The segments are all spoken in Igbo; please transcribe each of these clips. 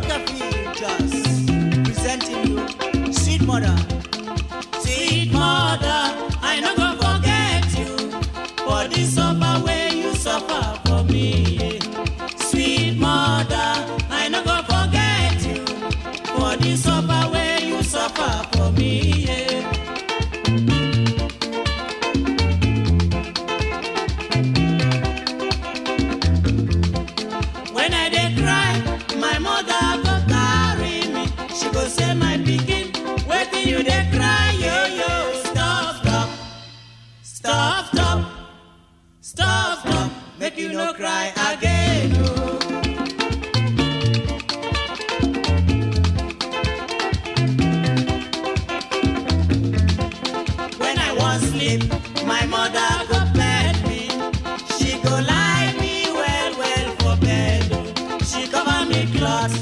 just presenting you, sweet mother. Sweet mother, I no go forget you for the suffer where you suffer for me. Sweet mother, I no go forget you for the suffer where you suffer for me. When I dey cry, my mother go carry me. She go say, my pikin, wetin you dey cry, yo yo. Stop, stop, stop, stop, stop, stop. Make you no cry again, oh. When I wan sleep, my mother go bed me. She go lie me well well for bed, oh. She cover me cloth,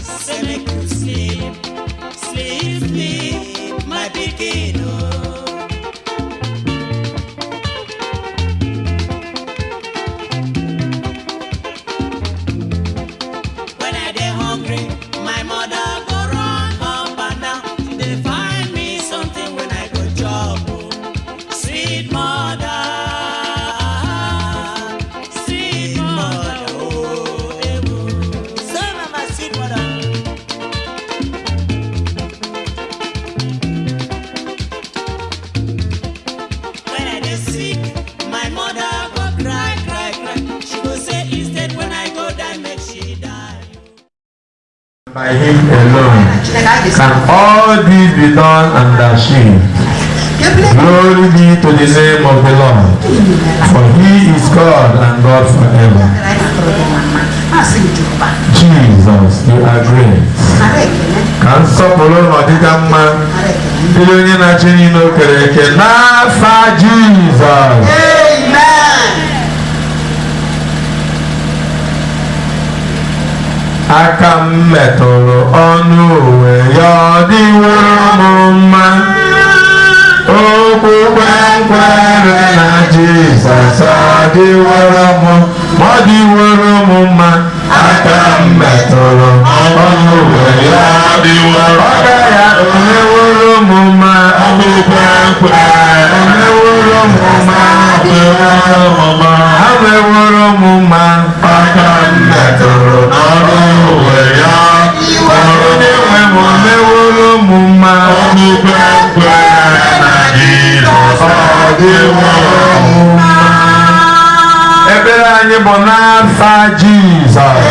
say make you sleep, sleep, sleep, my pikin, oh. When I dey hungry, my mother go run up and down. She dey find me something when I go chop, oh. Sweet mother, sweet mother, oh, eh, oh. So na my sweet mother. When I dey sick, my mother go cry, cry, cry. She go say instead when I go die, make she die. By him alone can all this be done and achieved. Glory be to the name of the Lord, for he is God and God forever. Jesus, you are great. Can sọpụrụ n'ọdịda mma dịrị onye na-achị niile o kere eke n'afa Jizọs. Aka m metụrụ ọnụ uwe ya ọ dịworo m mma. Okwukwe nkwere na Jizọs ọ dịworo m mma. Aka m metụrụ ọnụ uwe ya ọ dịworo ya omeworo m mma. Okwukwe nkwere omeworo m mma. Ameworo m mma. Aka m metụrụ ọnụ uwe ya onye nwe m omeworo m mma. Okwukwe nkwere na Jizọs ọ dịworo m mma. Ebere anyị bụ n'afa Jizọs.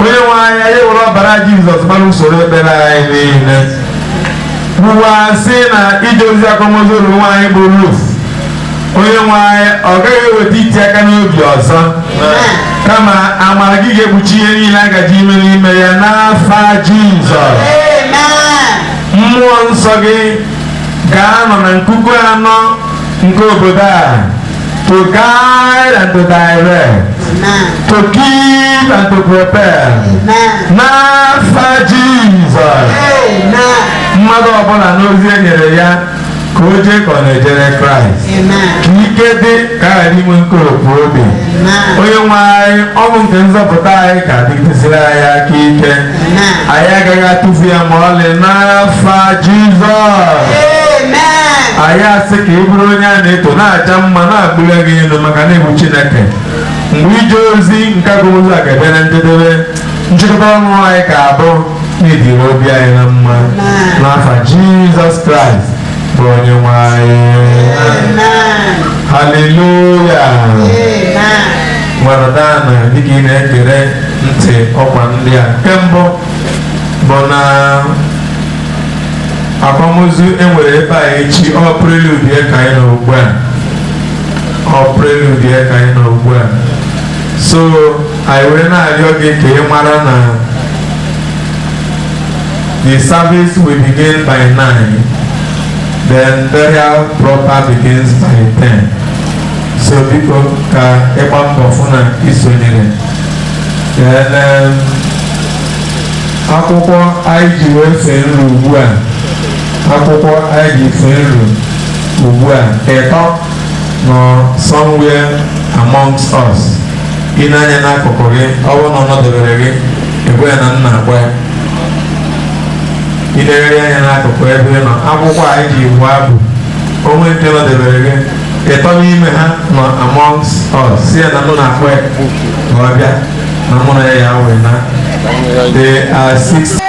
Onye nwe anyị anyị were ọbara Jizọs gbara usoro ekpere anyị niile. Ụwa sị na ije ozi akwamozu ụlọ nwaanyị bụ Ruth. Onye nwe anyị ọ gaghị eweta iti aka n'obi ọzọ, kama amara gị ga-ekpuchi ihe niile a gaji ime n'ime ya n'afa Jizọs. Mmụọ nsọ gị ga-anọ na nkuku anọ nke obodo a, to guide and to direct, to keep and to prepare. N'afa Jizọs. Mmadụ ọbụla n'ozi e nyere ya ka o jee ka ọ na-ejere Kraịst, ka ike dị ka a ghara inwe nkoropụ obi. Onye nwe anyị, ọ bụ nke nzọpụta anyị ka dịgidesịrị anyị aka ike. Anyị agaghị atụfu ya ma ọlị n'afa Jizọs. Anyị asị ka ị bụrụ onye a na-eto na-aja mma na-agbụle gị elu maka na-egbu Chineke. Mgbe ije ozi nke agụmozu a ga-abịa na njedebe, nchịkọta ọnụ anyị ga-abụ n'idiri obi anyị na mma n'afa Jizọs Kraịst bụ onye nwe anyị. Haleluya. Nwaradana dịka ị na-ekere ntị ọkwa ndị a. Nke mbụ bụ na akwamozu enwere ebe a echi, ọ prelude ka anyị nọ ugbu a. Ọ prelude ka anyị nọ ugbu a. So anyị were na-arịọ gị ka ị mara na the service will begin by 9, then burial proper begins by 10. So biko ka ịgba mbọ fụ na isonyere. Akwụkwọ anyị ji wee fee nru ugbu a, akwụkwọ anyị ji fee nru ugbu a, ịtọ nọ somewhere amongst us. Ị na-anya n'akụkụ gị, ọ bụrụ na ọ nọdebere gị, egwe na nna agwa ya ilegharị anya n'akụkụ ebe ị nọ akwụkwọ a iji iwu abụ onwe nke nọdebere gị ịtọ n'ime ha nọ amongst us si ya na mụ na-akpọ ya ka ọ bịa na mụ na ya wee na they are 6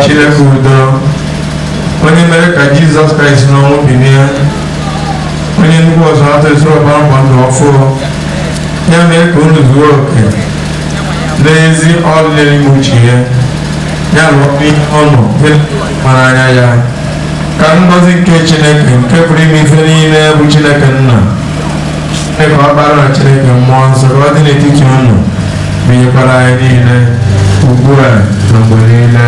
Chineke udo onye mere ka Jizọs Kraịst n'ọnwụ bilie onye nnukwu ọzọ atọ esoro ọbara mgba ndụ ọfụrụ ya mee ka unu zuo oke n'ezi ọrụ n'ime uche ya ya lụọ ihe ọnụ mara anya ya ka ngọzi nke Chineke nke pụrụ ime ife niile bụ Chineke nna mee ka ọkpara na Chineke mmụọ nsọ ka ọ dị n'etiti unu binyekwara anyị niile ugbu a na mgbe niile.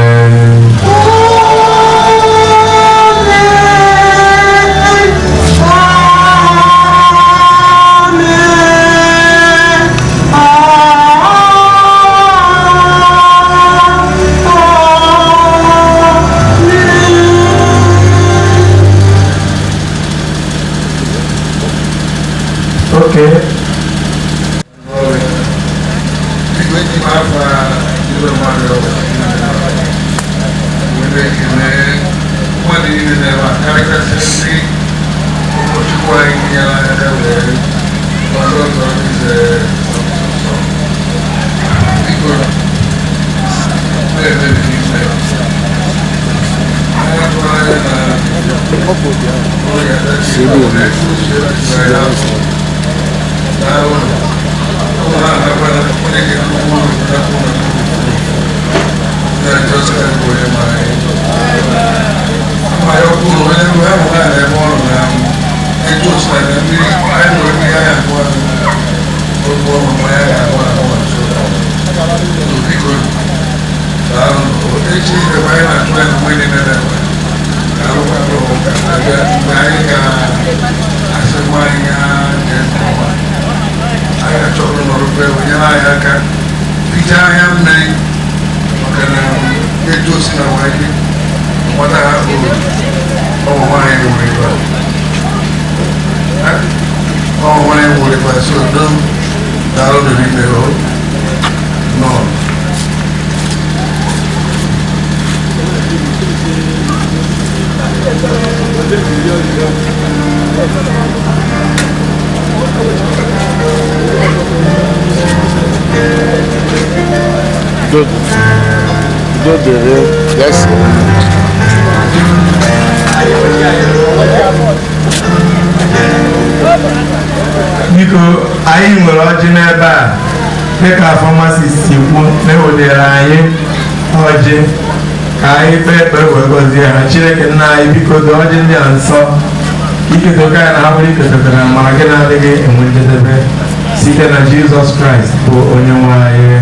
Okay. Yes. Biko anyị nwere ọjị n'ebe a dịka pharmacist si kwu na-ewedere anyị ọjị ka anyị kpee ekpere wee gọzie ha. Chineke nna anyị biko doo ọjị ndị a nsọ ikedoka ya na ha bụrụ iketokara mara gị na-adịghị enwe njedebe site na Jizọs Kraịst bụ onye nwe anyị.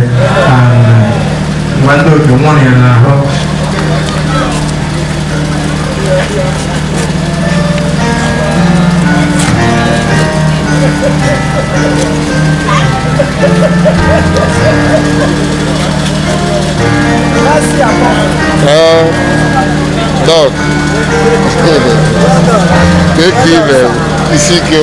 Amen. Ngwa ndị oke nwụrụ ya n'ahụ. Dog. Take even. Isike.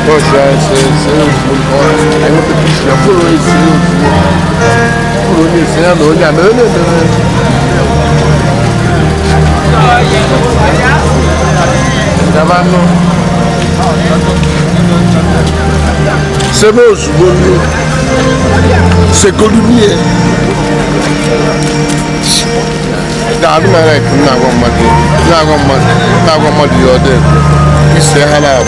Poxa, é outra piscina, por isso, olhando. Gravando. C'est bon, c'est colonié. Não é que não é de ordem. Isso é halal.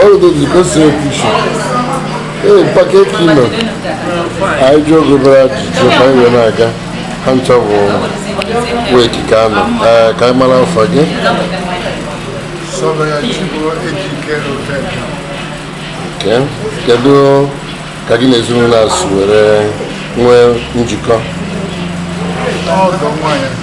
All those because you push. Hey, packet kilo. I joke about Japan Naga. Hunter wait Kano. Kaimala Fagi. So Chigbo Hotel. Okay. Kado Kagine Zuna Suere Nwe Njiko. Oh, don't mind it.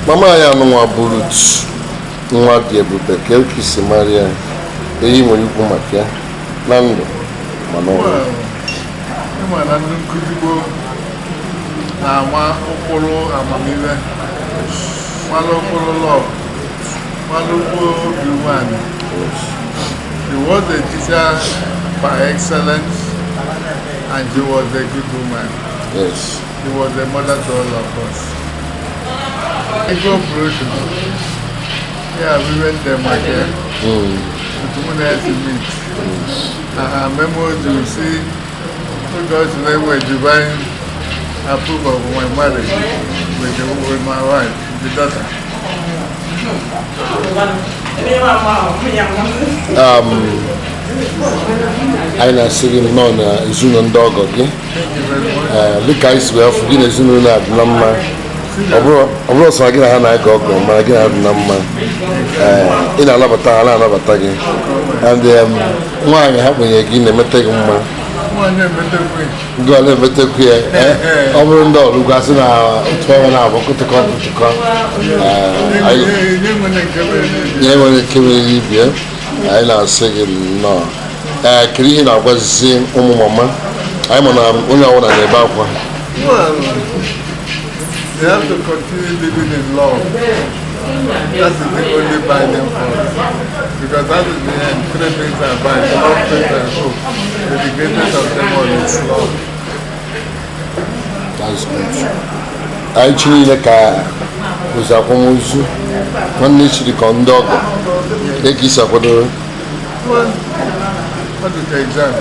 Mama ya nwa burut Nwadiebube ka ekisi Maria eyi nwere ikwu maka na ndụ mana ọrụ na ndị Chigbo na-ama ụkpụrụ amamihe malụ ụkpụrụ lọọ malụ ụkpụrụ obi nwanyị. She was a teacher by excellence and she was a good woman. yes. She was a mother to all of us. Igbo operation. Yeah, we went there, my dear. The woman has to meet. Memo to see who does the name with divine approval of my marriage with my wife, the daughter. I na-asị gị nọ na ezinụlọ ndị ọgọ gị dịka anyị si wee fụ gị na ezinụlọ na-adị na mma ọ bụrụ sọ gị na ha na-aga ọgọ mana gị na-adị na mma ị na-anabata ha na-anabata gị and nwaanyị ha kwenye gị na-emete gị mma ndị ọla emetekwu ya ọ bụrụ ndị ọrụ ugwu asị na otu ọnwa na-abụ kụtụkọ nye nwere nke mere ibie anyị na-asị gị nnọọ kiri ihe na-agwazizi ụmụ mama anyị ma na onye ọbụla na-ebe akwa They have to continue living in love. That is the only binding force. Because that is the end. Three things are bind. Love, faith, and hope. The greatest of them all is love. That's good. Anyị chiri ile ka ozi akwamozu nwanne chiri ka ndị ọgọ dịka isi akwadoro What is the exam?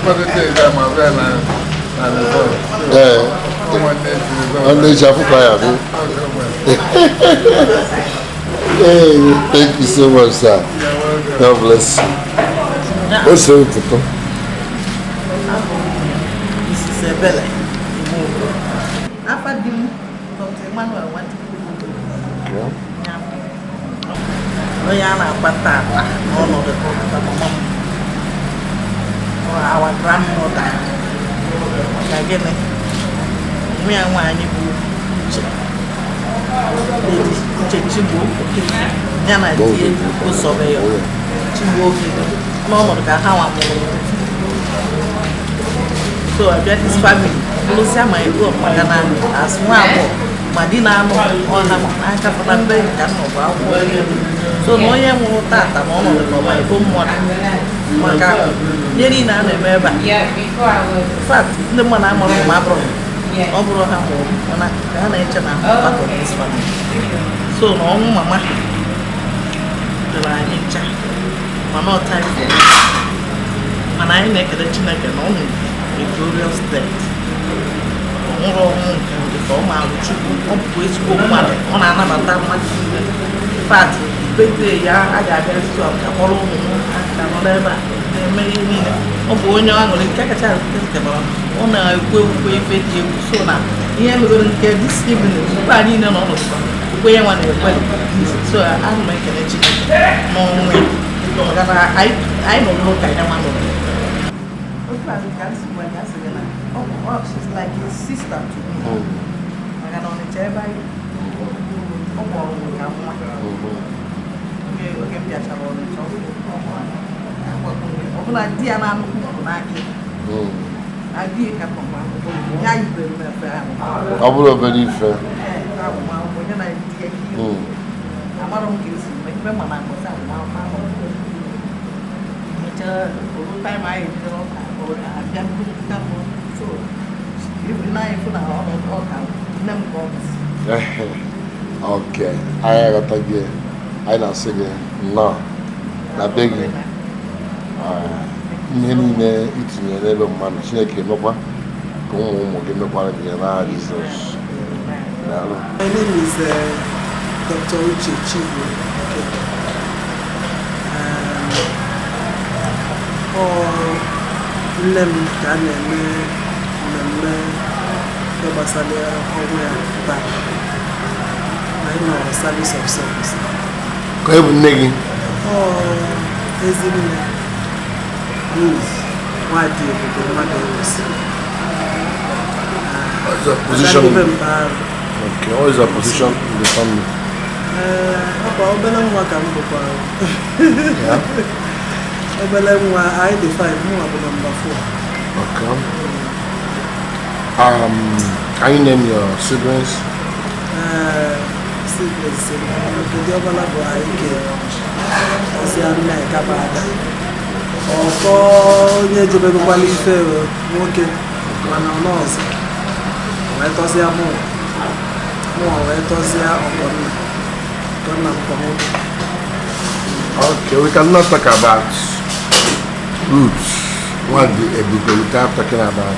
What is the exam? I'm very nwanne eji afụkwa ya bụ thank you so much, sir. God bless you. What's your name? This is a belly. After them, Dr. Emmanuel went to our grandmother. Again, me and Nwadiebube, Uche Chigbo, Yana Diego, Surveyor, Chigbo, no more than how I'm. So I get this family. Lucia, my group, Magana, as one Madina, or Hamaka for the day, so no young tata, one of my home one. Maka nyeri na na-emeba fact ndị mmadụ amụrụ ma abụrụ ọ bụrụ ha mụrụ mana ha na-eche na part of this family so na ọnwụ mama dịrị anyị ncha mana ọ time mana anyị na-ekele Chineke na ọ nwụrụ a glorious death ọ nwụrụ ọnwụ nke ndị ka ọ maara Chukwu ọ bụkwa ezigbo mmadụ ọ na-anabata mmadụ fact birthday ya a ga-abịa nsọ ka kpọrọ ụmụ ka nọ n'ebe a na-eme ihe niile ọ bụ onye aṅụrị nke kacha ketebara ọ na-ekwe ukwe ife dị egwu so na ihe megoro nke this evening ukwe a niile na ọnọdụ ukwe ya nwa na-ekwe so ana m ekele Chineke n'ọnwụ ya maka na anyị nọ n'ụka ya nwa nọrọ she's like a sister to me maka na ọ na-eche ebe anyị ọ bụ ọrụ ka nwa oge m bịachara ọrụ ọbụla di ya na-anụ kwuru n'aka adịghị ka ya yibere mefe ọ bụrụ obere ife onye na di ya amara m ka esi ebe ma na akpọta mechaa oru taịm anyị bidoro ọka abịa mbụta mbụ so ibu n'anyị fụ na ọka nne m ka ọ bụzi okay anyị aghọta gị anyị na-asị gị nnọọ na be gị ihe niile itinye n'ebe mmadụ Chineke emekwa ka ụmụ gị mekwara gị ya n'aha Jizọs. My name is Dr. Uche Chigbo. Nne m ka a na-eme mmemme gbasara ọrụ ya taa. Anyị nọ service of service. Ka ọ bụ nne gị? Ezinne Ruth Nwadiebube Maduewosi. What's your position? Nee Mkparu. Okay, what is your position in the family? Obele nwa ka m bụkwa. Obele nwa anyị dị 5, mụ bụ number 4. Okay. Can you name your siblings? Siblings, the Obala bụ anyị ozi nna ya kaba ada. Ọkọ onye jebekwala ife nwoke mana ọ nọọsụ wee tọsịa mụ Okay, we cannot talk about Ruth, Nwadiebube, without talking about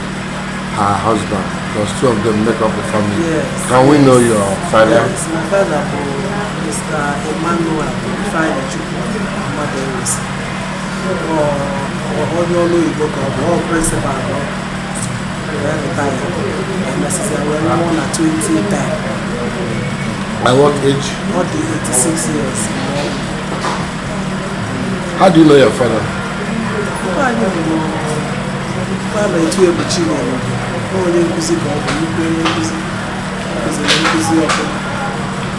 her husband, because two of them make up the family. Yes. Can we know your father? Yes, my father is Mr. Emmanuel Chigbo, Maduewosi. Or Oraukwu, or principal, retired. And necessarily when born at 20 time. At what age? Not the 86 years. How do you know your father? Father is a Chigbo. Onye nkuzi ka ọ bụ nnukwu onye nkuzi kụziri nkuzi ọfụma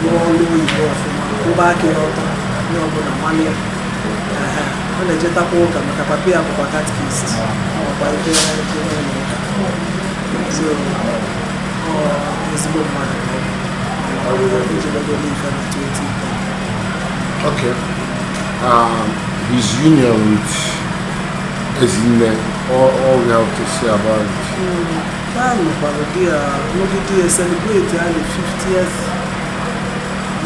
lụọ ọrụ oyibo ọfụma kwụba aka ya ọtọ onye ọbụla nwanne ya ọ na-ejetakwa ụka maka papa ya bụkwa katikist ọkwa ike n'ụlọ ụka so ezigbo mmadụ ejebego n'ife na 2010. Okay. His union with Ezinne, all we have to say about it. We celebrate the 50th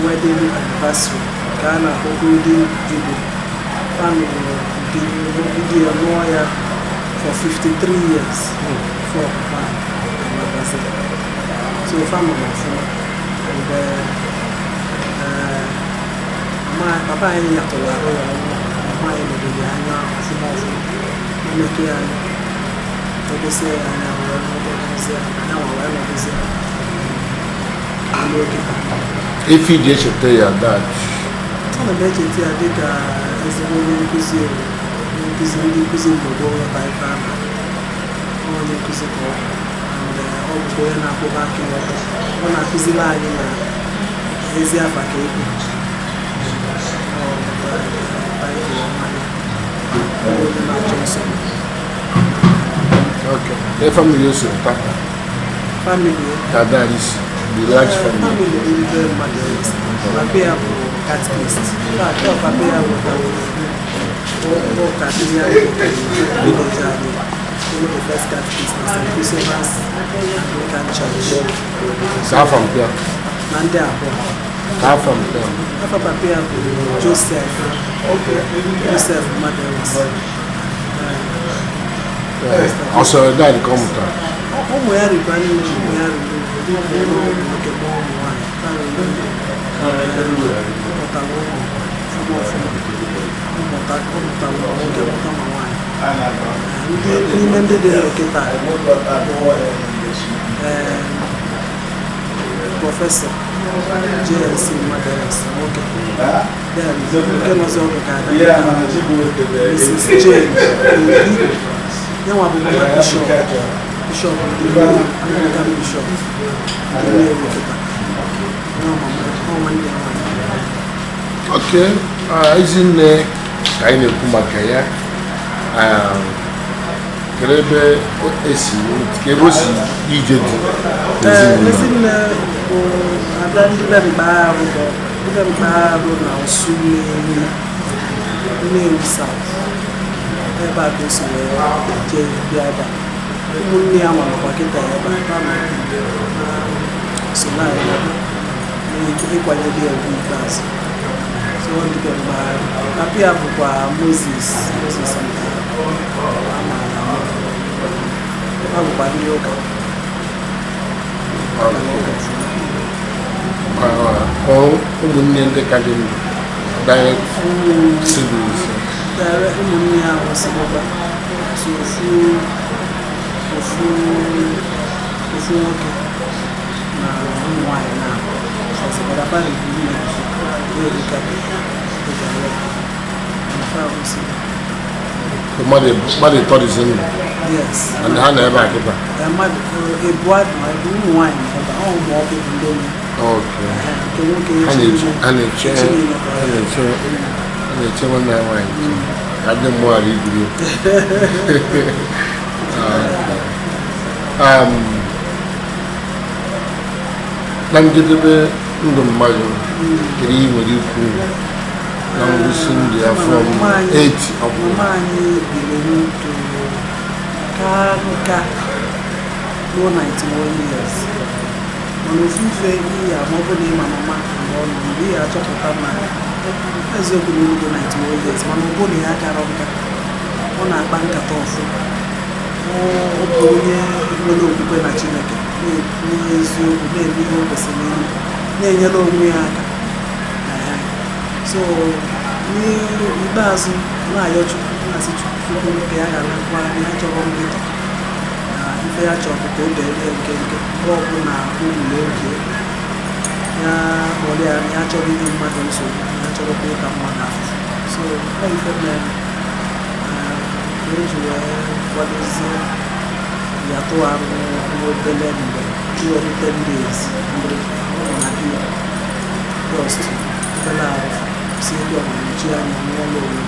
wedding anniversary. Ghana holding Chigbo. Family lawyer for 53 years for anniversary. So family and my papa and my If you just tell your dad, I'm bet you I did as a woman cuisine, cuisine for going by family. Only cuisine and all going up back in when I cuisine line in Asia for cake. okay. The family also Family. That is the large family. Family is very much. My parents were catechist. My parents were the first catechist in St. Christopher's Anglican Church. How from there? Nande How from there? Papa Papa Joseph. Joseph Maduewosi. Also, that come to Ụmụ ya rikwa n'ime ụmụ ya ruru nke bụ ụmụ nwaanyị ụmụtara ụmụ ọfụma ụmụtara nwoke mụta ma nwaanyị n'ime ndị dị nkịta prọfesọ JLC Maduewosi nwoke nke nọzi ọdụ ka ada Mrs. Jane Obi yanwa bụ mama Bishop Anglican Bishop okay. Ezinne ka anyị na-ekwu maka ya ebe o si ije dị Ezinne bụ ada ndị berigba arụ na Osu Nnewi South ebe a ka o si wee jee bịa ebe a ụmụnne ya ma makwa kịta ya ebe a so na ịkwanyere ya ugwu ikpeazụ so ọ dịbe mgbagharị papa ya bụkwa Moses ha bụkwa ndị ụka ụmụnne ndị ka dị ndụ direct siblings ụmụnne ya nwụsịrịkwa ofu nwoke na ụmụ nwaanyị na mmadụ ịtọ dịzi ndụ and ha na ebe a kịta ụmụ nwaanyị na ebe ahụ ụmụ ọkụ ndị ha na-eche nwanne ya nwaanyị ka ndị mmụọ ghara ibiri na njedebe ndụ mmadụ kere ihe nwere ikwu na ngwụsị ndụ ya from 8 ọbụla anyị biri ndụ ka nka ruo 91 years mana ofufe ihe ma ọ bụ na ịma mama mgbe ọ nọ mgbe ihe achọpụta na eziokwu na olugo 91 years mana ọ bụ na ya kara nka ọ na-akpa nkata ọfụma ọ bụ onye nwere okwukwe na Chineke na-enye eziokwu na-eme ihe o kwesịrị ime na-enyere onwe ya aka so n'ikpeazụ na-ayọ Chukwu na-asị Chukwu nke ya gara kwa ya chọrọ nkịta ife ya chọrọ ka oge ele nke mgbe ọbụla ụlọ oge ya kpọrọ ya ya chọrọ inye mmadụ nsogbu ya chọrọ ka ịka mmadụ afụfụ so ọ ife mere ka o ji wee kwadozie ya tụgharụ obele mgbe iwelite ndị ezi mgbe ọ nọ na di ya just obele ahụ si ebe ọ na-echi anya n'ụlọ onwe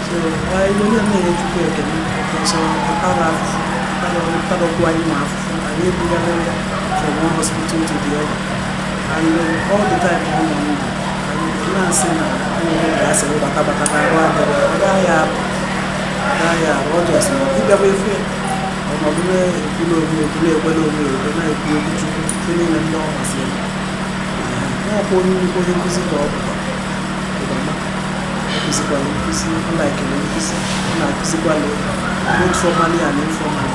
so anyị onye na-enye Chukwu ekele ọsọ ụtara afụfụ ụtarọkwu anyị nwa afụfụ anyị ebugara ya from one hospital to the other and all the time ọ nọ ndụ anyị na-asị na ụlọ ga-asị batabata na-arụ adịrị ọ gaghị arụ ọ jọs ịbịaba efe ọnọdụ na-ekwula onwe ekwula ekwela onwe ekwe na-ekwu okwu Chukwu ife niile ndị ọ masịrị n'ọkwa onye nkụzi ka ọ bụkwa akụzikwala nkụzi ọ na-ekele nkụzi ọ na-akụzikwala both formally and informally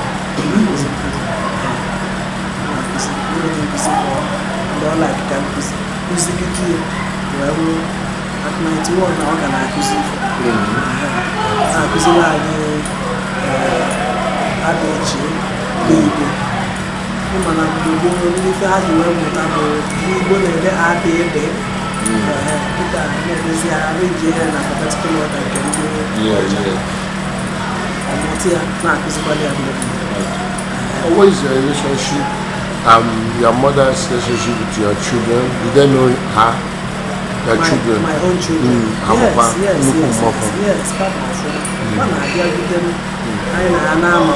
na-akụzi ndị nkụzi ka ndị ọ like ka nkụzi kụzigide wee ruo at 91 na ọ ga na-akụzi ife na-akụziri anyị adịchi n'Igbo ịma na mgbe gboo ndị ife ha ji wee mụta bụ n'Igbo na-ede adị ede Peter na-edezi arụ iji ya na alphabetical order nke ndị ọcha ọmụta ya na-akụzikwala ya mgbe What is your relationship, your mother's relationship with your children? Did they know her, your children? My own children. Yes, Papa. One idea with them. I know.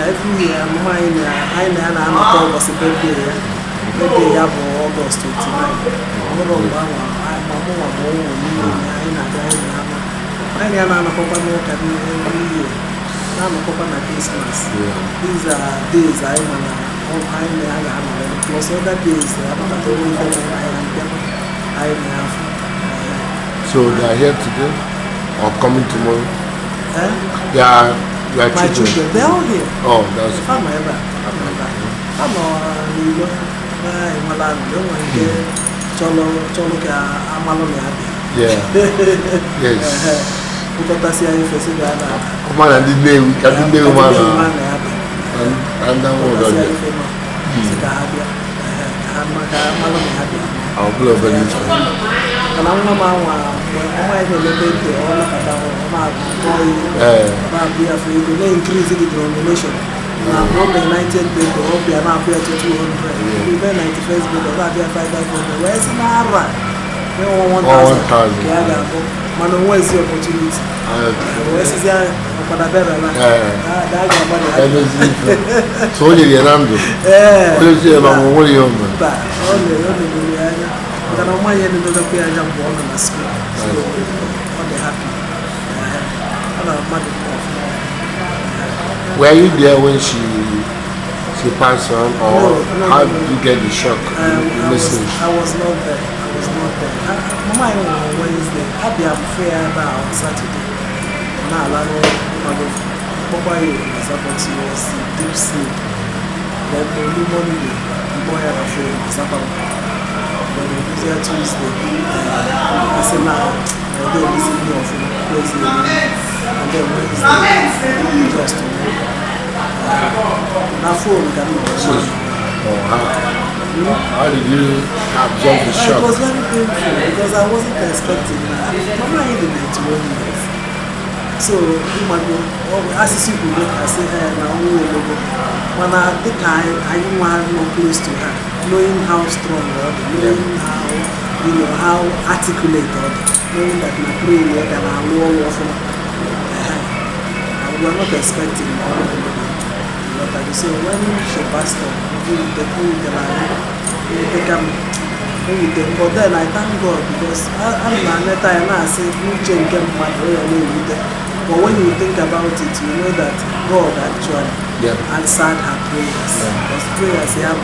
Every year, Mama, I know was a birthday. Birthday of August 29. Christmas. These are days I plus other days So they are here today or coming tomorrow? They are my children. They are all here. Oh, that's I'm yeah. Yes. Ukotasi ya ifesi gana. Kuma na ndi newu, kadi newu mana. Anda mo gani. Sika habia. Maka malo ni habia. Awulo bani. Kana mama mama ile lebete ona kata ona boy. Ba bia for you to increase the denomination. Na from the 90th birthday up there now up to 200. We were 91st birthday that there 500. Where's Mara? We want 1,000. Yeah, man, where's the opportunity? Where's the opportunity? So only the Rando. Only the Rando. Only the Rando. But I'm not yet in the way I jump on the school. So, I'm happy. Were you there when she passed on, or how did you get the shock? I was not there. Mama, on Wednesday, I'll be fair about Saturday. Now, I don't Papa, Sabbath was deep sleep. Then the Monday, the boy had a friend, Sabbath. When it was here Tuesday, I said, now, I don't listen to you from Wednesday. And then Wednesday, just to now, phone how did you absorb the shock? It was very painful because I wasn't expecting that. Mama in the 91 years. So, as you could look, I say, now when I think I want more close to her, knowing how strong or knowing how articulate or knowing that my brain and I know we were not expecting all of it. So when she passed on, but then I thank God because I'm not I say Uche nke mmadụ ya na-ewute But when you think about it, you know that God actually answered her prayers. Because prayers, that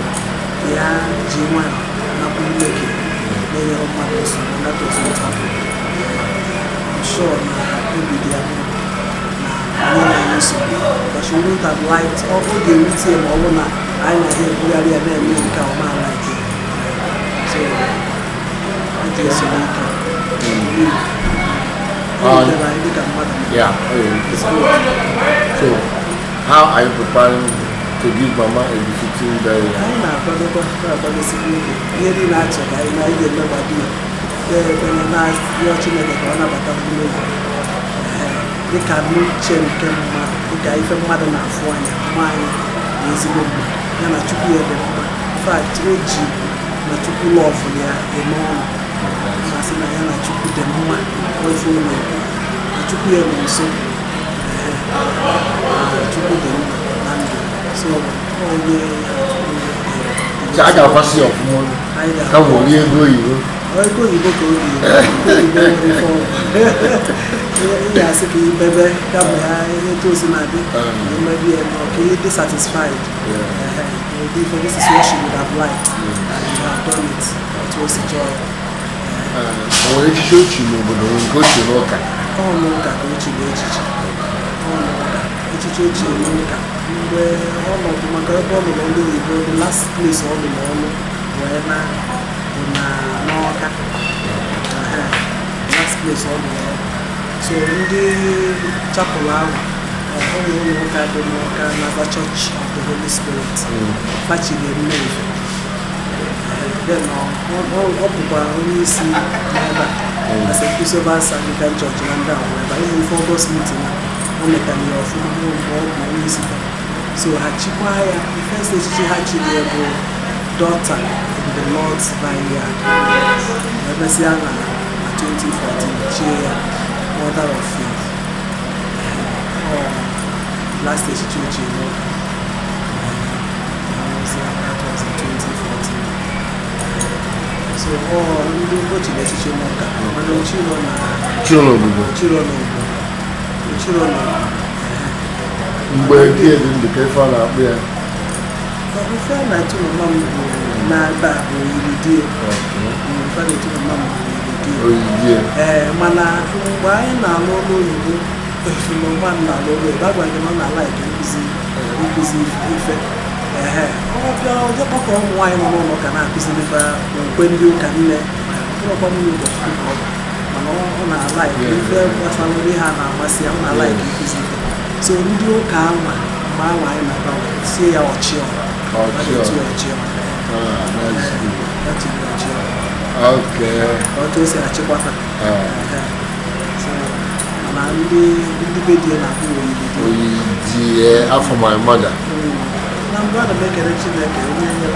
was what happened. I'm sure maybe they are but she wouldn't have liked all the routine or one I know here really and then make our man like it. So I guess you need So how are you preparing to give Mama a befitting burial? I'm not going to go to see you. I didn't know what you watching it. They can look cherry camera, the guy from Mother Nafuana, mine, Ezine Ruth, and I took you in fact, Uche, I took you off for the morning. I said, I took you the woman, I took you also. I took you the woman. So, oh, yeah. I got a passing of money. Come on, you go. I go, you go, yes, baby, come here, to Zinadi, you may be okay, dissatisfied. Maybe for this is what she would have liked, and you have done it. It was a joy. When you go to Loka. Oh, Loka, go to Echichi. Oh, Loka, Echichi, Loka. Where all of the Magarabo, the last place all the morning, where Noka, last place all the morning. So in the chapel, only another church of the Holy Spirit, patching the name. Then all people only see as a piece of us Anglican church and down, but even for those meeting, only can you offer more. So Hachikwaya, the first day she had a daughter in the Lord's vineyard. Messiana 2014, mother of faith. Last day she church in that was in 2014. So we go to the teaching moka. Children. Where did the Kefan up there? We found that to Mom Maduewosi Oyiridiya. We found it to Mom Oyiridiya. Mana, why now? No, if you know one now, that one cannot like inclusive effect. Oh, the book of wine or cannot be when you can probably go on a like if there was only Hannah, I like inclusive. So, we do come, my wine about say our chill. Okay. Okay, say a chikwata. So, I'm the video for my mother. I'm going to make a rich like a the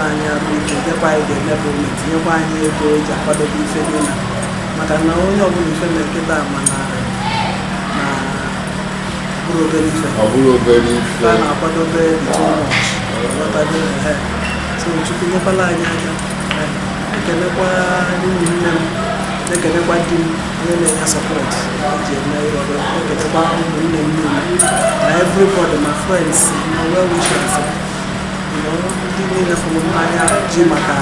buy the level with your buying a go, Japado be fedina. Macana, you're going to make it down, very so you can never lie. I can never support. Everybody, my friends, my well wishers, from my Jimaka,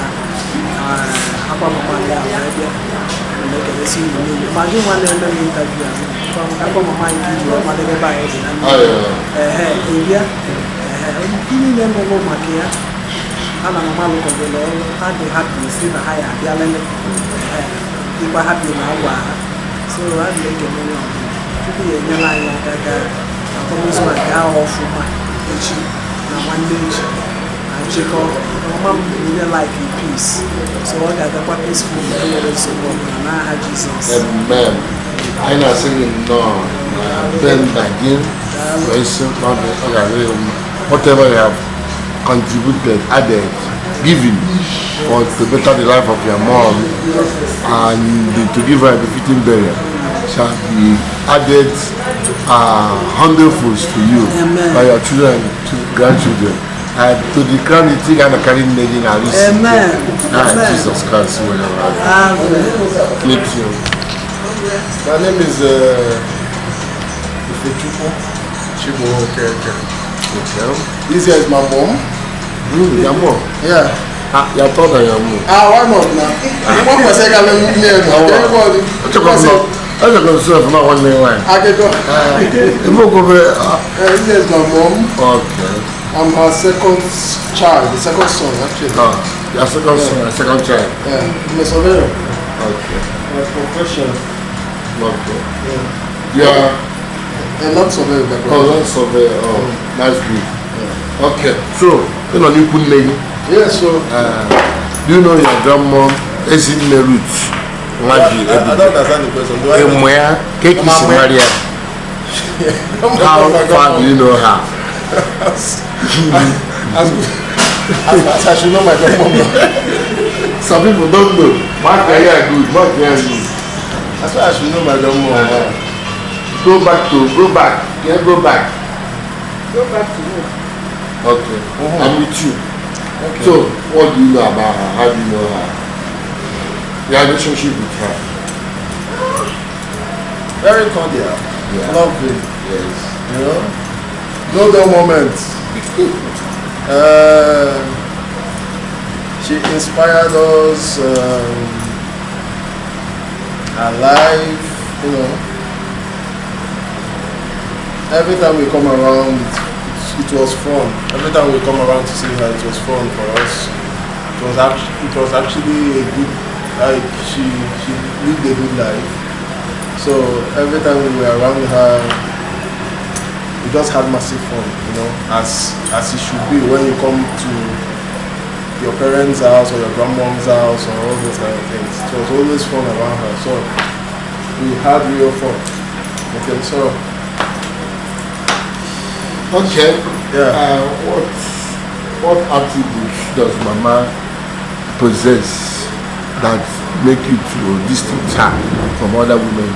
make a decision. But you want to interview from my mind, you are mother by I'm a man of the law. I'd be happy to see the higher dialect. People happy now. So I'd make a million. To be a young line like I promise my cow off from my itchy. Now one day I check off. Mom really like in peace. So I got the peaceful so and I had Jesus. Amen. I'm not saying no. Then again, whatever you have contributed, added, given for to better the life of your mom and to give her a befitting burial shall be added hundredfolds to you. Amen. By your children and grandchildren. And to the crown you think I'm carrying in our Amen. Jesus Christ will keep you. My name is Chigbo, okay. Okay. This here is my mom. Your mom? Yeah. You're taller than your mom. Why not now? One person can learn everybody. I'm going to serve my one name. I go. This is my mom. Okay. I'm her second child, the second son actually. Your second son, second child. Yeah, I'm a surveyor. Okay. My profession. Okay. Yeah. Not surveyor, but Not surveyor. Oh, that's good. Yeah. Okay. So, you know, you couldn't name. Yeah, so. Do you know your grandma, Ezinne Ruth? I don't understand the question. Do I know? Maria. How far do you know her? As I should know my grandmother. Some people don't know. Mark here good. That's why I should know my grandmother. Go back. Yeah, go back. Go back to work. Okay. I'm with you. Okay. So, what do you know about her? How do you know her? Your relationship with her? Very cordial. Yeah. Lovely. Yes. You know? No dull moments. She inspired us. Her life, you know. Every time we come around, it was fun. Every time we come around to see her, it was fun for us. It was actually a good, like she lived a good life. So every time we were around her, we just had massive fun, you know, as it should be when you come to your parents' house or your grandmom's house or all those kind of things. It was always fun around her. So we had real fun. Okay, so. Okay. Yeah. What attributes does Mama possess that make you to distinct her from other women?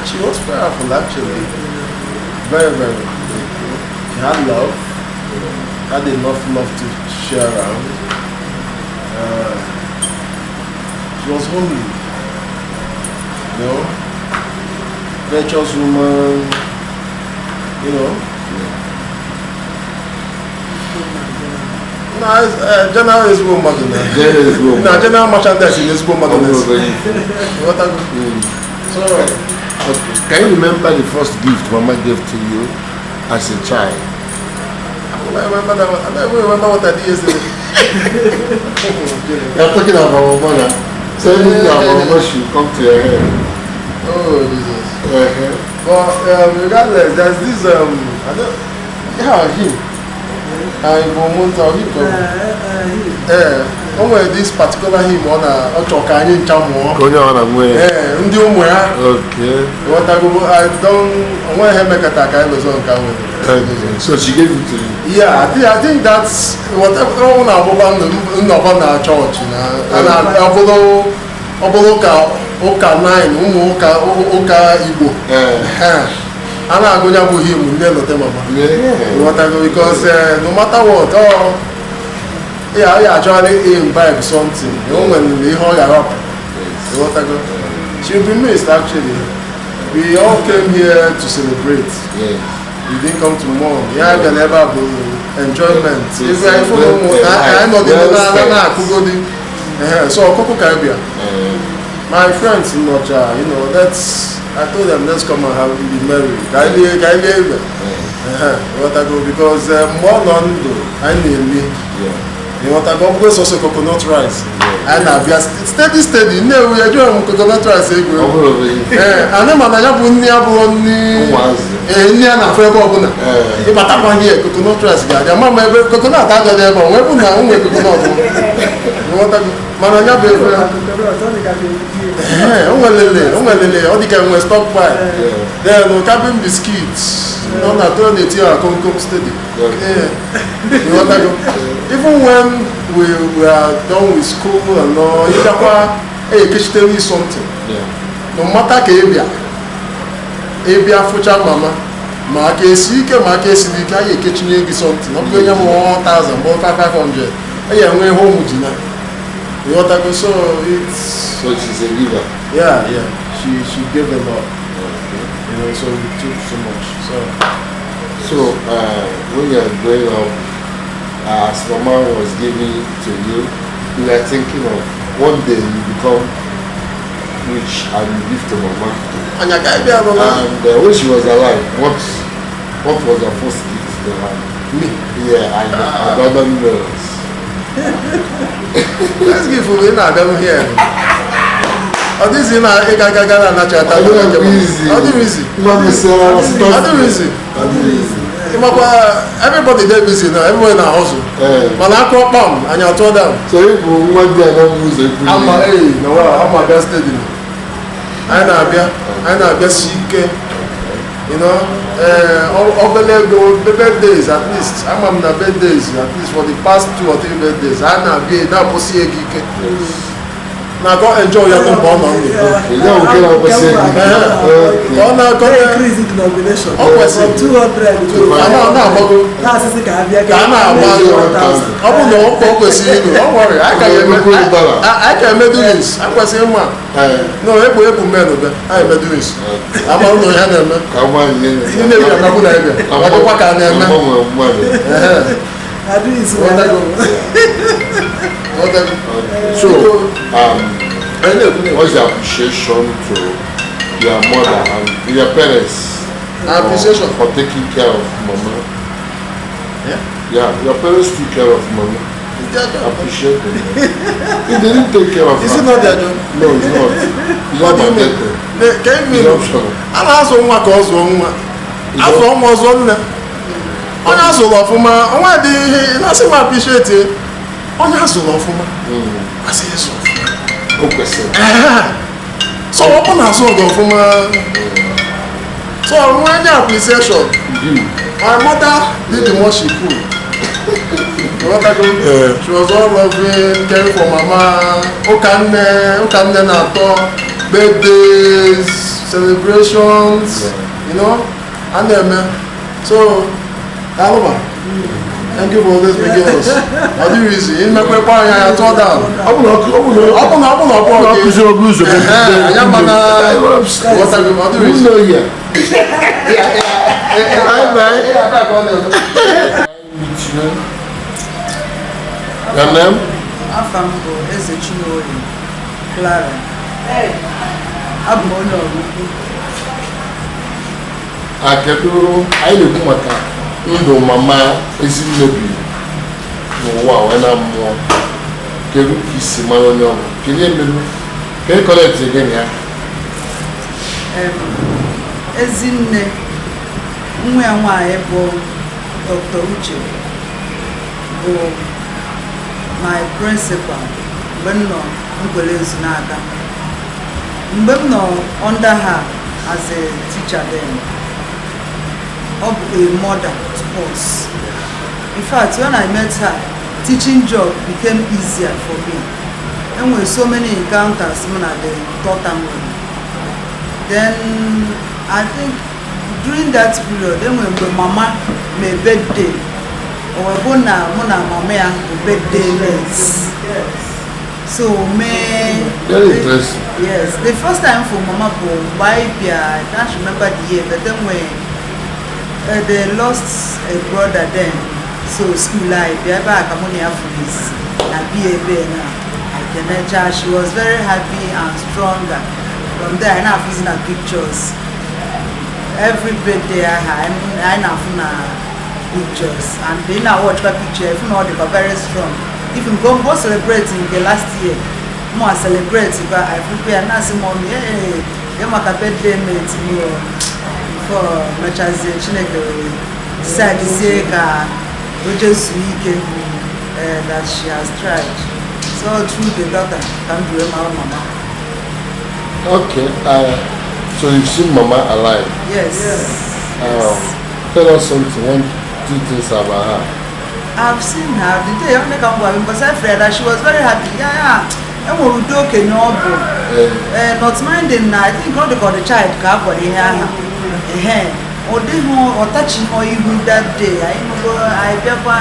She was prayerful actually. Very, very. She had love. Had enough love to share around. She was homely. You know? Virtuous woman. You know? No, general is good mother. General merchandise is good mother. So, okay. Can you remember the first gift Mama gave to you as a child? I don't remember what I did yesterday. You're talking about Mama now. So everything about Mama should come to your head. Oh, Jesus. But regardless, there's this, him. This particular him on a Chokani Chamo. Ndi ụmụ ya. Okay. I don't want to make attack. I was on camera. So she gave it to you? Yeah, I think that's whatever one about church. Oka 9, Oka Igbo. I'm not going to him, because no matter what, I actually imbibe something. When we hold her up, she'll be missed actually. We all came here to celebrate. We didn't come to mourn. Yeah, can never be enjoyment. If I follow, so Coco Caribbean. My friends in Nocha, you know, I told them, let's come and be married. Because more Londo, I need me. You want to go because also coconut rice. And I've steady. No, we are doing coconut rice. And then I have one near Niana Frebona. If I tap on here, coconut rice. The mamma coconut, I don't ever. Where would I make coconut? You want to Manana all the can we stop by. There are no cabin biscuits. No, not turn it here, come steady. Even when we are done with school and all, you can tell me something. No matter Abia future mama, ma ka esi ike ma ka esi ike anyị ekechinye gị something ọ bụrụ onye m 1000 bụ 500 anyị enwe ihe ụmụ ji na ịghọtago so she's a giver. Yeah, she gave a lot. You know, so we took so much. So when you are growing up, as Mama was giving to you, you were thinking of one day you become rich and you give to Mama. And when she was alive, what was your first gift to her? Me? Yeah, and other girls. Let's give for me now, come here. Oh, this is not a gaga natural. I don't easy. Everybody there busy now. Everyone in a hustle. But I call them and I told them. So if you want to know music, I'm a best steady. I'm a best sick. You know, over the birthdays at least. I'm on the birthdays at least for the past 2 or 3 birthdays. I'm not being now for see a geek. Now go enjoy your compound on me. Increase in denomination. From 200 to don't worry, I can make this. I was saying, no, every man of I am doing this. I'm on the hand. Come on, you never know what I do is so, what's your appreciation to your mother and your parents? Appreciation for taking care of Mama. Yeah, your parents took care of Mama. Appreciate them. They didn't take care of her. Is it not their job? No, it's not. It's not my dad. Can you optional? I'm also one cause one. I'm from one. I'm also one for my. I'm not the. That's my appreciate it. I'm also one for my. I say yes. Okay, sir. So open as well go from so when you appreciation, my mother did the most she could. She was all loving, caring for Mama. Okay, birthdays, celebrations, you know, and then so thank you for always making us. What do you see? In my paper, I told them. Your name? Afambo Ezinne Ruth. Clara. I'm Oraukwu. Akedu, I look maka. Ndụ Mama Ezinne bi n'ụwa wee na mmụọ kedu ka isi mara onye ọ bụ kedu emelu ka ị kọlekti gị ya Ezinne nwa ya nwaanyị bụ Dr. Uche bụ my principal mgbe m nọ Nkwelezu n'Ada mgbe m nọ under her as a teacher then of a mother to us. In fact, when I met her, teaching job became easier for me. And with so many encounters, they taught them. Then I think during that period, then when Mama made birthday, or when Mama made birthday less. So very interesting. Yes, the first time for Mama I can't remember the year, but then when they lost a brother then, so school life, they ever accompanied for this, she was very happy and stronger. From there, I now have seen her pictures. Every birthday I now have pictures, and they now watch my picture, if not, they were very strong. If you go celebrating the last year, more celebrate, but I prepare and ask mommy, hey, you make a birthday mate, for much as Chineke decided to say that she has tried. So through the daughter come to my Mama. Okay, so you've seen Mama alive? Yes. Tell us something, 2 things about her. I've seen her. The day I come because I felt that she was very happy. And we do okay, no, not minding. I think all the child car for the hair. Odeho Otachiho Ihu that day. I never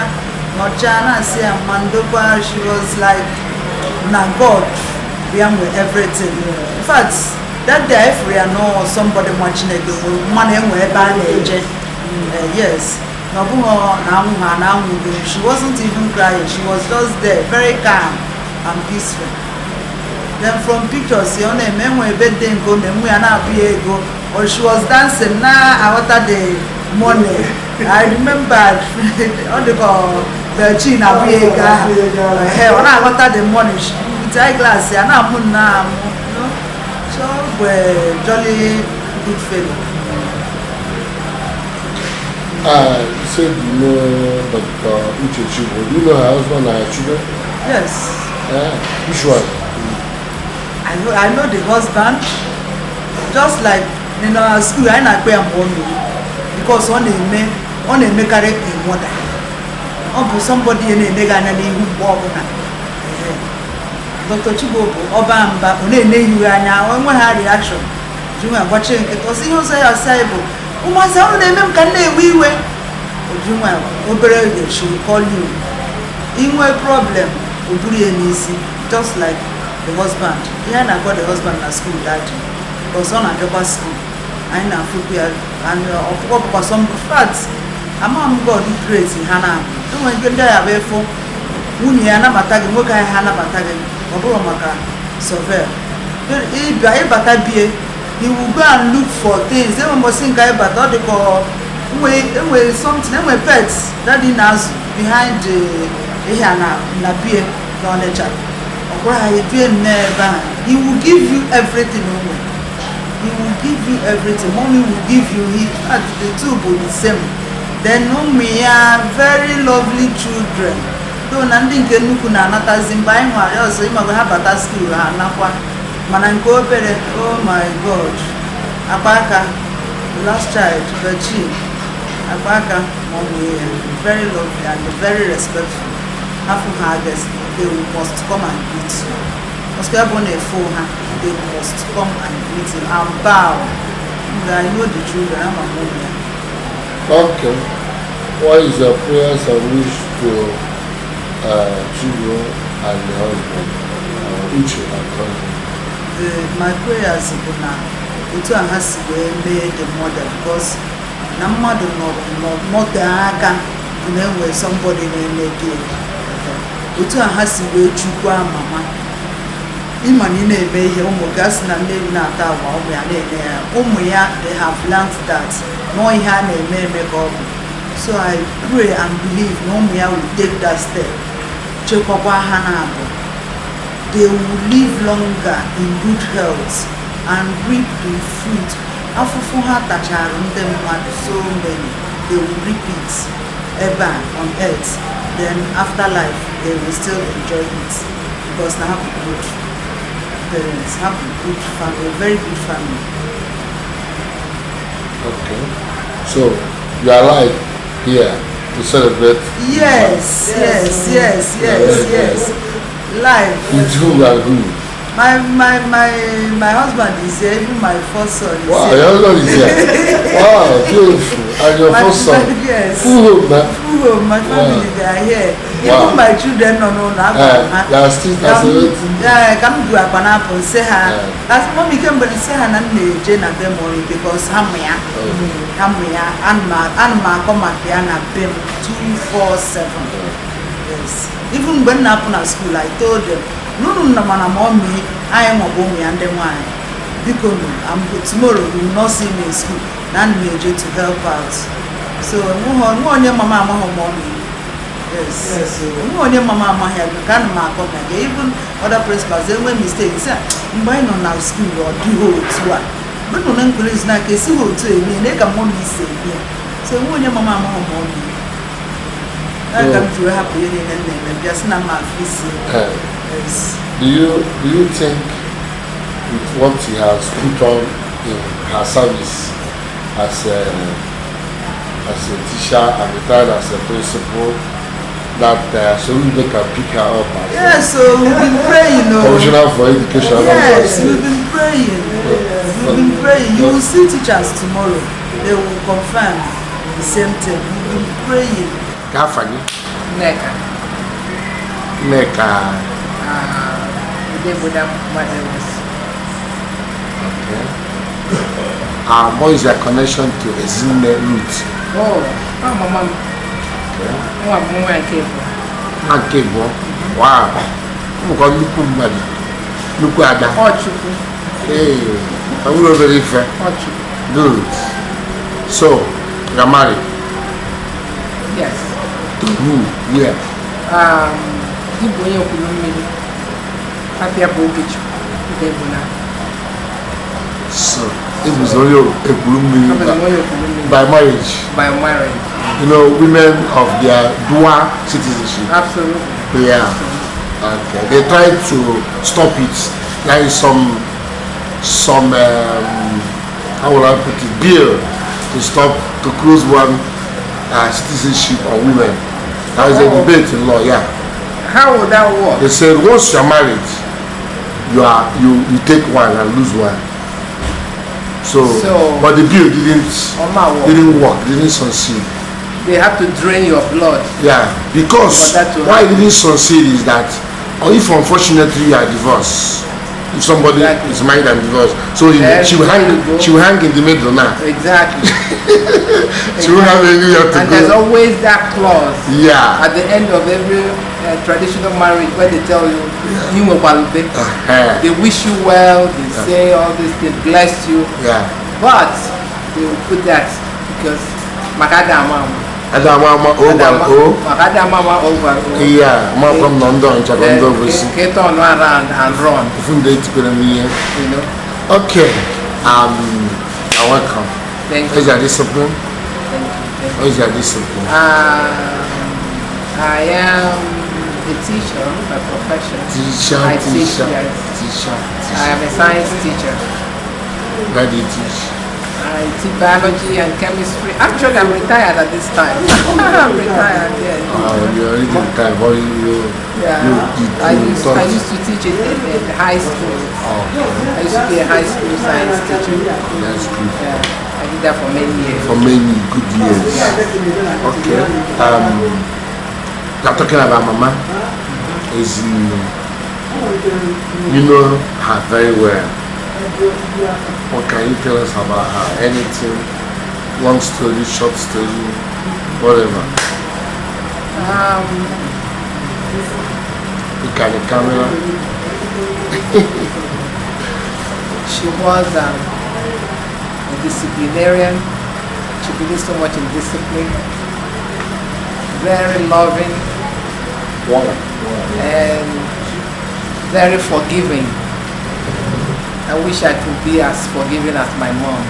Mochana say Mandokwa, she was like na God we am with everything. In fact, that day if we are no somebody watching it, money yes. She wasn't even crying, she was just there, very calm and peaceful. Then from pictures, or she was dancing now after the morning. I remembered all the Virgin Abiega hair when I got the money with eyeglass and I'm now, so we're jolly good fellow. You said you know Dr. Uche Chigbo. Do you know her husband and her children? Yes. Which one? I know the husband. Just like at school, I not pay money because on a make a mother. Somebody in a name who walk Dr. Chigbo Obamba, when you are now, when her reaction, you are watching it was you say a cyber. Who must have them can they we were? She will call you. In my problem, just like the husband. Yeah, I got the husband at school that was on a double school. I know and of some facts. I'm God crazy, Hannah. Don't get there away for Uniana Matagi, Moka Hannah Matagi, Oboromaka, Sover. He will go and look for things. They must think about all the call something, pets that in us behind the Nabie, Donature. He will give you everything. He will give you everything. Mommy will give you the two will the same. Then we are very lovely children. Don't nothing can look at another Zimbabwe or so you might have a task you are not. Manankoopere, oh my God. Apaka, the last child, Virgin. Apaka, mommy, very lovely and very respectful. Half of her guests, they must come and greet you. They must come and greet you and bow. I know the children, I'm a mommy. Okay. What is your prayers and wish to Chigbo and the husband? Uche and the husband? My prayers are it has to be the mother because no mother not the aka where somebody may give. It has to be Chigbo mama. Imanine be here gas na name na tawa they have learned that no may make up. So I pray and believe no will take that step. They will live longer in good health and reap the fruit. So many, they will reap it ever on earth. Then after life, they will still enjoy it because they have good parents, have a good family, a very good family. Okay. So you are alive here to celebrate? Yes. Life. With who and who? My husband is here, even my first son is here. Wow, your husband is here. Wow, beautiful. And your first son? Yes. Full home, man. Full home, my family, they are here. Wow. Even my children don't know now. They are still come to Apanapo, say her. As mommy came but say her name, Jane and Bemori, because Hamia, and my Comatiana Bem 247. Yes. Even when I opened school, I told them, no, mommy, I am a woman and then why? Because tomorrow you will not see me in school. And me to help out. So, mommy. Yes. Mama here, you can't mark up even other principals, they make mistakes. Why not now school or do to one? But no one is not a see who to me, they can mommy say here. So, when your mama mommy. I come to happy and just not my face. Yes. Do you think with what he has put on in her service as a teacher and retired as a principal that so we can pick her up as yes, so we've been praying, Commissioner for Education? Yes, we've been praying. You will see teachers tomorrow. they will confirm the same thing. We've been praying. Kafani. Neka. Neka. Maduewosi. Okay. What is your connection to Ezinne Ruth? Oh, Mama. Okay. Mama and Chigbo. And Chigbo. Wow. I'm going to look at that. Oraukwu. Hey, I'm very fair. Oraukwu. Good. So, you're married? Yes. To who? Where? Chigbo onye okpuru mmiri. Apia bụ Uche. So, it was only a by marriage. By marriage. You know, women of their dual citizenship. Absolutely. Yeah. Okay. They tried to stop it. There is some how will I put it, bill to stop, to close one citizenship on women. There is a debate in law. Yeah. How would that work? They said once you are married, you take one and lose one. So but the bill didn't work, didn't succeed. They have to drain your blood. Yeah, because why it didn't succeed is that, or if unfortunately you are divorced, if somebody is married and divorced, so she will hang in the middle now. Exactly. She will have anywhere to go. And there's always that clause. Yeah. At the end of every traditional marriage, where they tell you, Nee Mkparu, they wish you well, they say all this, they bless you. Yeah. But they will put that because Makadama. Adamama over. Makadama over. Yeah, more from London, Chagando. Get on around and run. You know. Okay. You're welcome. Thank you. Is your discipline? Thank you. What is your discipline? I am a teacher by profession. Teacher. I am a science teacher. Where do you teach? I teach biology and chemistry. Actually, I'm retired at this time. I'm retired, yeah. You're already retired. I used to teach in high school. Oh, okay. I used to be a high school science teacher. That's good. Yeah, I did that for many years. For many good years. Okay. You're talking about Mama. Ezinne. You know her very well. What can you tell us about her? Anything? Long story, short story, whatever. Look at the camera. She was a disciplinarian. She believed so much in discipline. Very loving. Wow. And very forgiving. I wish I could be as forgiving as my mom.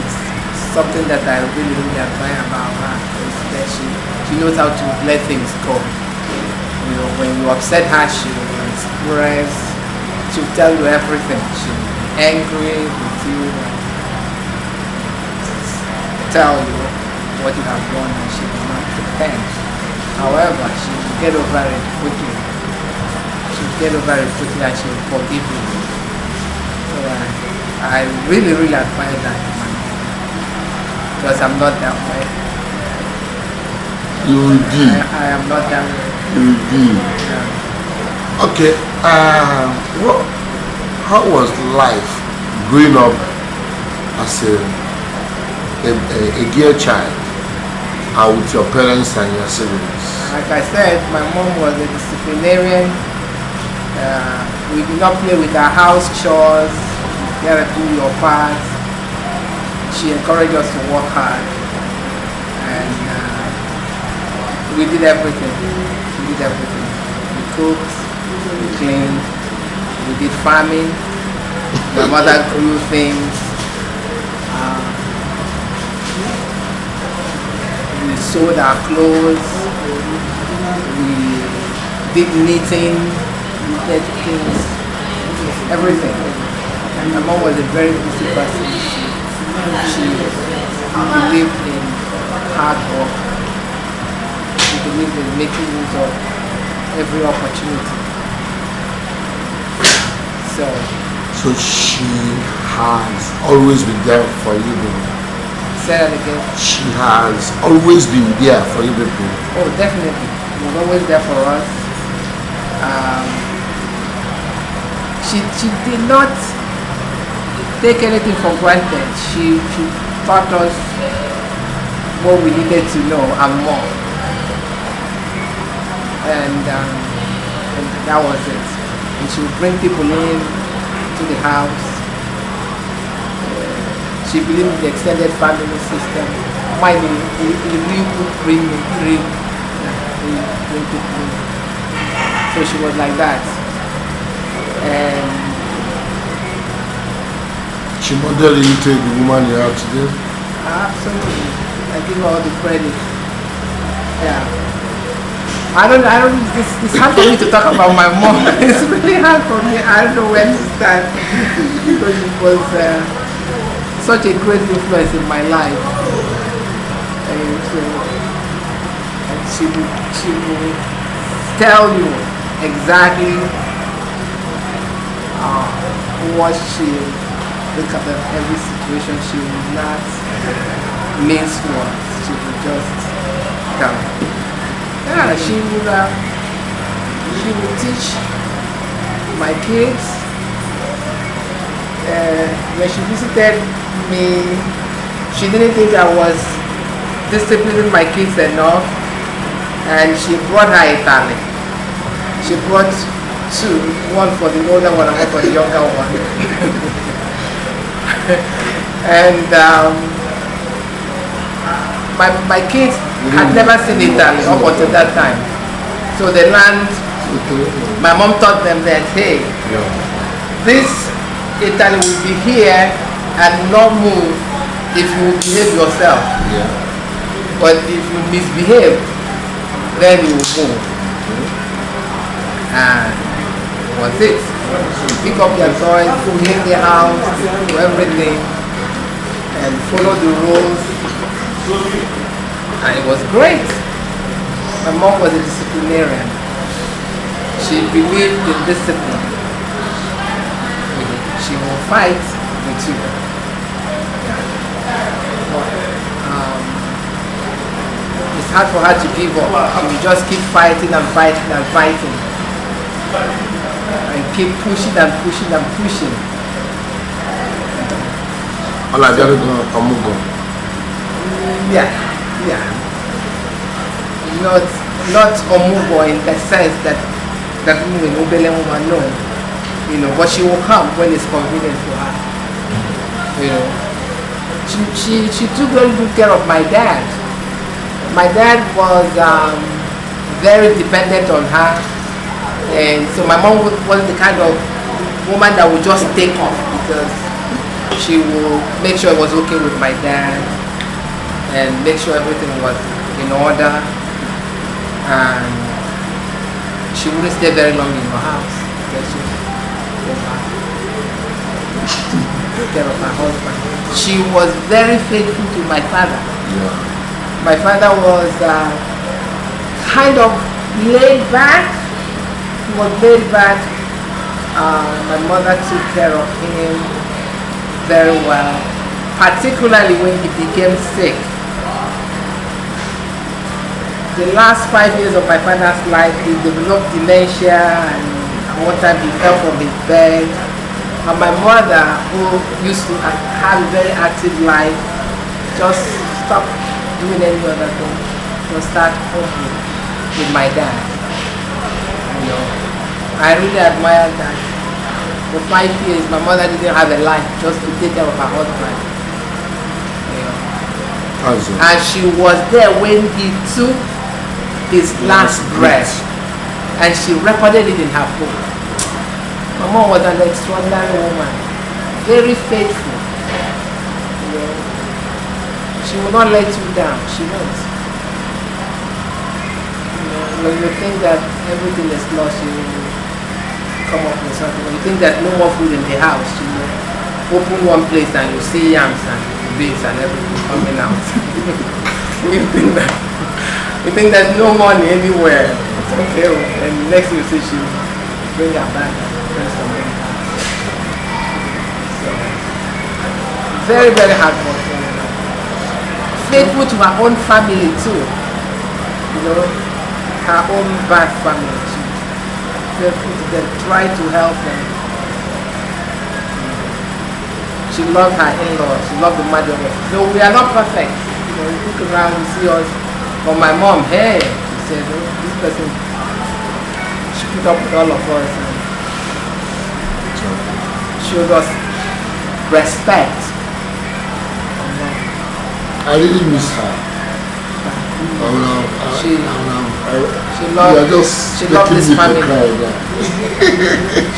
It's something that I really, really admire about her, is that she knows how to let things go. You know, when you upset her, she will express, she'll tell you everything. She'll be angry with you and tell you what you have done, and she will not repent. However, she will get over it quickly. She'll get over it quickly and she will forgive you. I really, really admire that man, because I'm not that way. You will be. I am not that way. You will be. Yeah. Okay. How was life growing up as a girl child with your parents and your siblings? Like I said, my mom was a disciplinarian. We did not play with our house chores. You gotta do your part. She encouraged us to work hard, and we did everything. We cooked, we cleaned, we did farming. My mother grew things. We sewed our clothes. We did knitting. We did things, everything. And my mom was a very busy person. She believed in hard work. She believed in making use of every opportunity. So she has always been there for you. Say that again. She has always been there for you people. Oh, definitely. She was always there for us. She did not take anything for granted. She taught us what we needed to know and more. And that was it. And she would bring people in to the house. She believed in the extended family system. Mine, bring people in. So she was like that. And She modeled you to the woman you are today. absolutely, I give her all the credit. Yeah. I don't. It's hard for me to talk about my mom. It's really hard for me. I don't know where to start because it was such a great influence in my life. And she will tell you exactly what she look at every situation. She will not mince words. She will just tell. Yeah, she would teach my kids. When she visited me, she didn't think I was disciplining my kids enough, and she brought her Italy. She brought two, one for the older one and one for the younger one. And my kids had never seen Italy up until that time. So they learned, my mom taught them that, hey, this Italy will be here and not move if you behave yourself. But if you misbehave, then you will move. And was it. Pick up your toys, clean the house, do everything, and follow the rules. And it was great. My mom was a disciplinarian. She believed in discipline. She will fight with you. It's hard for her to give up. She will just keep fighting and fighting and fighting. And keep pushing and pushing and pushing. Yeah. Not Omugo in the sense that woman no. But she will come when it's convenient for her. She took very good care of my dad. My dad was very dependent on her, and so my mom was the kind of woman that would just take off because she will make sure it was okay with my dad and make sure everything was in order, and she wouldn't stay very long in her house because she took care of my husband. She was very faithful to my father. My father was kind of laid back. He was laid back. My mother took care of him very well, particularly when he became sick. The last 5 years of my father's life, he developed dementia, and one time he fell from his bed. And my mother, who used to have a very active life, just stopped doing any other thing. Just start home with my dad. I really admire that. For 5 years, my mother didn't have a life just to take care of her husband. And she was there when he took his last breath, and she recorded it in her book. My mom was an extraordinary woman, very faithful. She will not let you down. She won't. When you think that everything is lost, you come up with something. When you think that no more food in the house, you open one place and you see yams and beans and everything coming out. You think there's no money anywhere. It's okay. And next you see she bring her back and bring something back. So, very, very hard working. faithful to her own family too. You know, her own bad family. She faithful to them, try to help them. She loved her in-laws. She loved the Maduewosi. No, we are not perfect. You know, you look around, you see us. But my mom, hey, she said, oh, this person, she put up with all of us and showed us respect. I really miss her. She loved this family.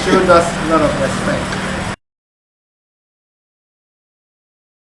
Showed us a lot of respect.